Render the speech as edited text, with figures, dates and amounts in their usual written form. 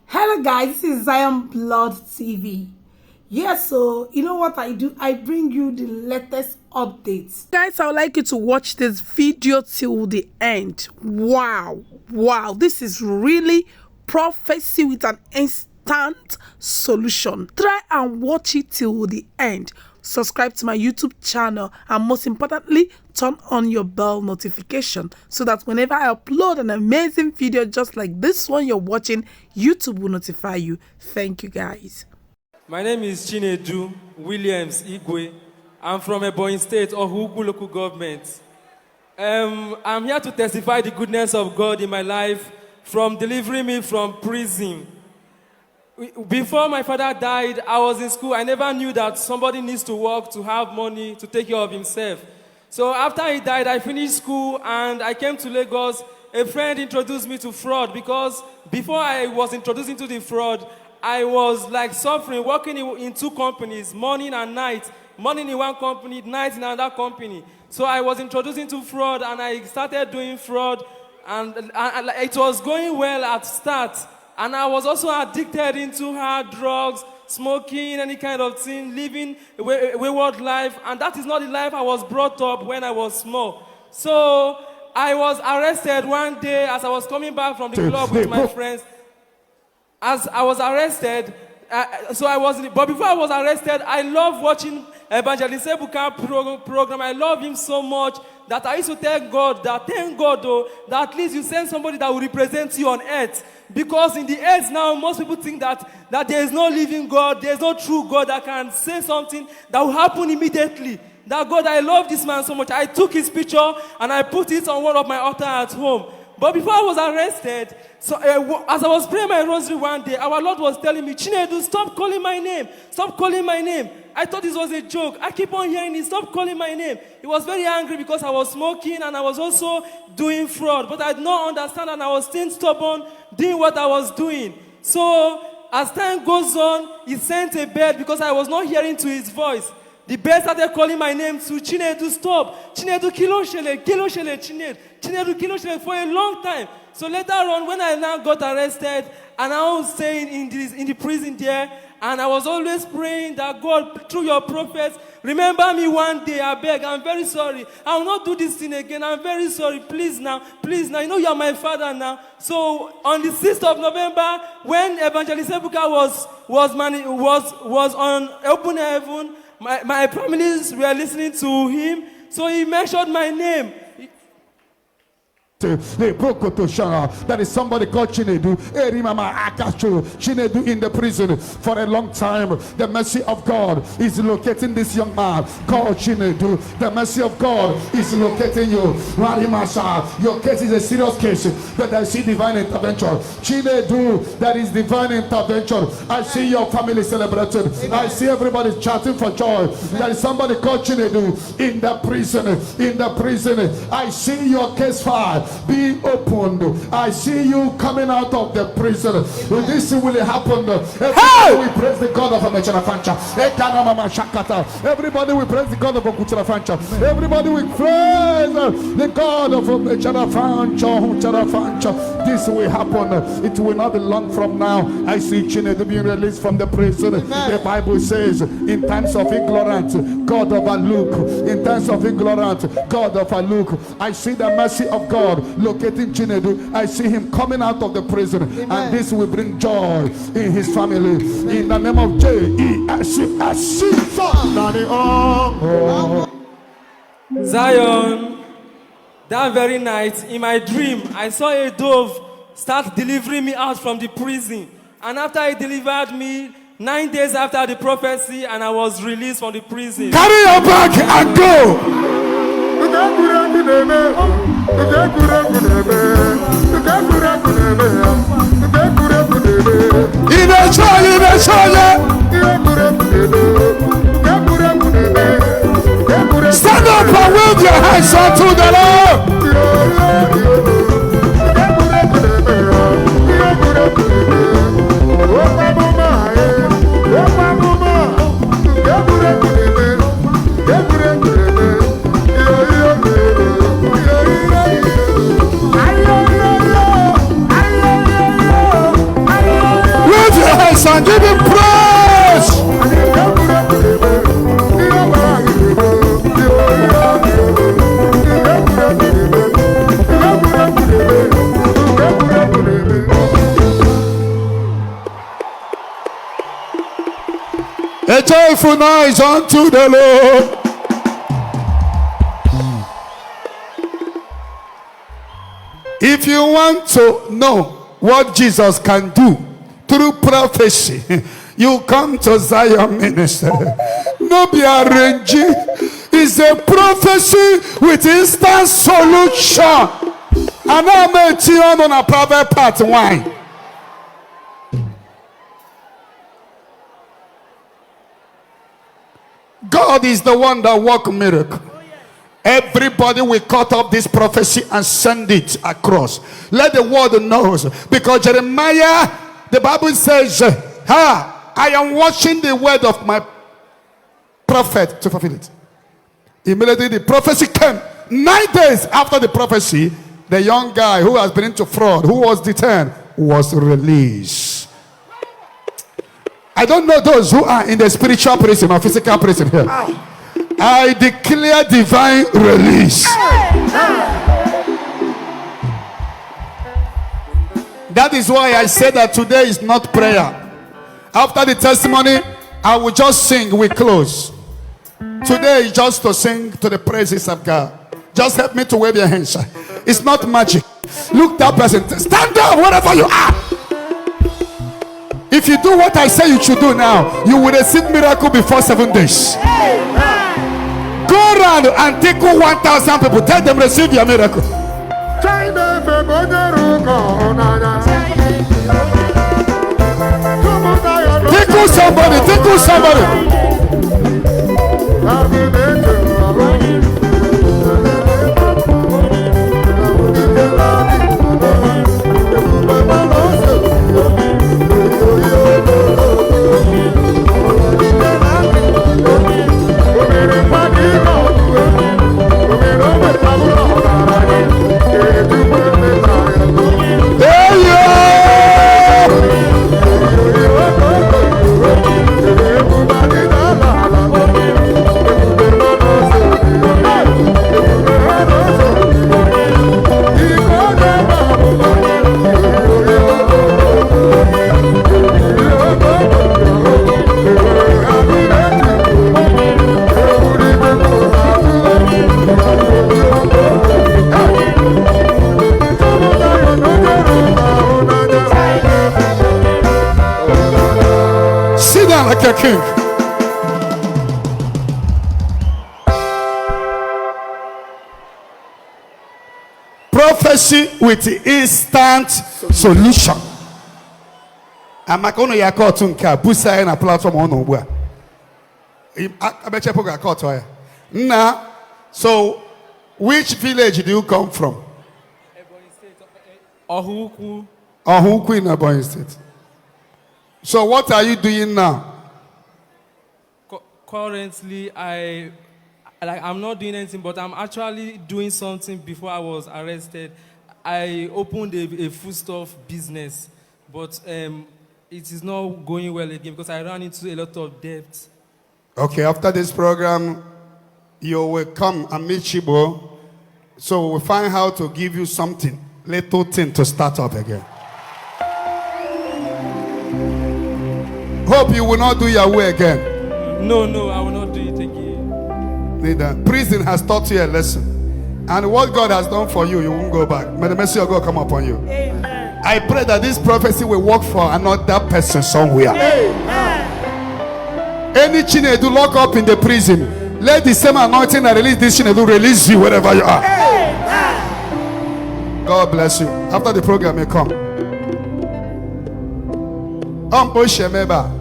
Hello guys, this is Zion Blood TV. Yes, so you know what I do? I bring you the latest updates. Guys, I would like you to watch this video till the end. Wow, this is really prophecy with an instant solution. Try and watch it till the end. Subscribe to my YouTube channel and most importantly, turn on your bell notification so that whenever I upload an amazing video just like this one you're watching, YouTube will notify you. Thank you guys. My name is Chinedu Williams Igwe. I'm from Ebonyi State, Ohugu local government. I'm here to testify the goodness of God in my life from delivering me from prison. Before my father died, I was in school. I never knew that somebody needs to work to have money to take care of himself. So after he died, I finished school and I came to Lagos. A friend introduced me to fraud because before I was introduced into the fraud, I was like suffering, working in two companies, morning and night. Morning in one company, night in another company. So I was introduced into fraud and I started doing fraud and it was going well at start. And I was also addicted into hard drugs, smoking, any kind of thing, living a wayward life. And that is not the life I was brought up when I was small. So I was arrested one day as I was coming back from the club with my friends. As I was arrested, but before I was arrested, I love watching Evangelist program. I love him so much that I used to thank God that at least you send somebody that will represent you on earth. Because in the earth now, most people think that there is no living God, there is no true God that can say something that will happen immediately. That God, I love this man so much. I took his picture and I put it on one of my altar at home. But before I was arrested, as I was praying my rosary one day, our Lord was telling me, Chinedu, stop calling my name. Stop calling my name. I thought this was a joke. I keep on hearing it. Stop calling my name. He was very angry because I was smoking and I was also doing fraud. But I did not understand and I was still stubborn doing what I was doing. So as time goes on, he sent a bird because I was not hearing to his voice. The bird started calling my name to Chinedu, stop. Chinedu, Kiloshele, Chinedu. Chinedu, Kiloshele for a long time. So later on, when I now got arrested, and I was staying in the prison there, and I was always praying that God, through your prophets, remember me one day, I beg, I'm very sorry. I will not do this thing again, I'm very sorry, please now, you know you are my father now. So on the 6th of November, when Evangelist was on open heaven, my families were listening to him, so he mentioned my name. That is somebody called Chinedu. Chinedu in the prison for a long time. The mercy of God is locating this young man called Chinedu. The mercy of God is locating you. Your case is a serious case, but I see divine intervention. Chinedu, that is divine intervention. I see your family celebrating. I see everybody chatting for joy. There is somebody called Chinedu in the prison. In the prison, I see your case file be opened. I see you coming out of the prison. This will happen. Everybody will praise the God of Mechana Fancha. Everybody will praise the God of Okuchara Fancha. Everybody will praise the God of Mechana Fancha. This will happen. It will not be long from now. I see Chinedu being released from the prison. The Bible says, in times of ignorance, God overlook. In times of ignorance, God overlook. I see the mercy of God locating Chinedu. I see him coming out of the prison. Amen. And this will bring joy in his family. In the name of J-E-S-U-S-C. Zion, that very night in my dream, I saw a dove start delivering me out from the prison. And after he delivered me, 9 days after the prophecy, and I was released from the prison. Carry your bag and go. Stand up and wave your hands unto the Lord. hands and give him praise. A joyful noise unto the Lord. If you want to know what Jesus can do through prophecy, you come to Zion Ministry. No be arranging. It's a prophecy with instant solution. And I'm on a private part wine. God is the one that works miracle. Everybody will cut off this prophecy and send it across. Let the world know. Because Jeremiah, the Bible says, I am watching the word of my prophet to fulfill it. Immediately the prophecy came. 9 days after the prophecy, the young guy who has been into fraud, who was detained, was released. I don't know those who are in the spiritual prison or physical prison here. I declare divine release. That is why I said that today is not prayer. After the testimony, I will just sing, we close. Today is just to sing to the praises of God. Just help me to wave your hands. It's not magic. Look that person. Stand up wherever you are. If you do what I say you should do now, you will receive miracle before 7 days. Go around and take 1,000 people. Tell them receive your miracle. Tickle somebody. Tickle somebody. Like a king. Prophecy with instant solution. I'm going to call to Busa in a platform on Obua. I bet you got caught. Now, so which village do you come from? Ohuku. Ohuku in Ebonyi State. So what are you doing now? Currently, I'm not doing anything, but I'm actually doing something before I was arrested. I opened a foodstuff business, but it is not going well again because I ran into a lot of debt. Okay, after this program, you will come and meet Chibo. So we'll find how to give you something, little thing to start up again. Hope you will not do your way again. No, I will not do it again. Neither. Prison has taught you a lesson. And what God has done for you, you won't go back. May the mercy of God come upon you. Amen. I pray that this prophecy will work for another person somewhere. Amen. Any Chinedu lock up in the prison, let the same anointing that release this Chinedu release you wherever you are. Amen. God bless you. After the program, you come. Shemeba.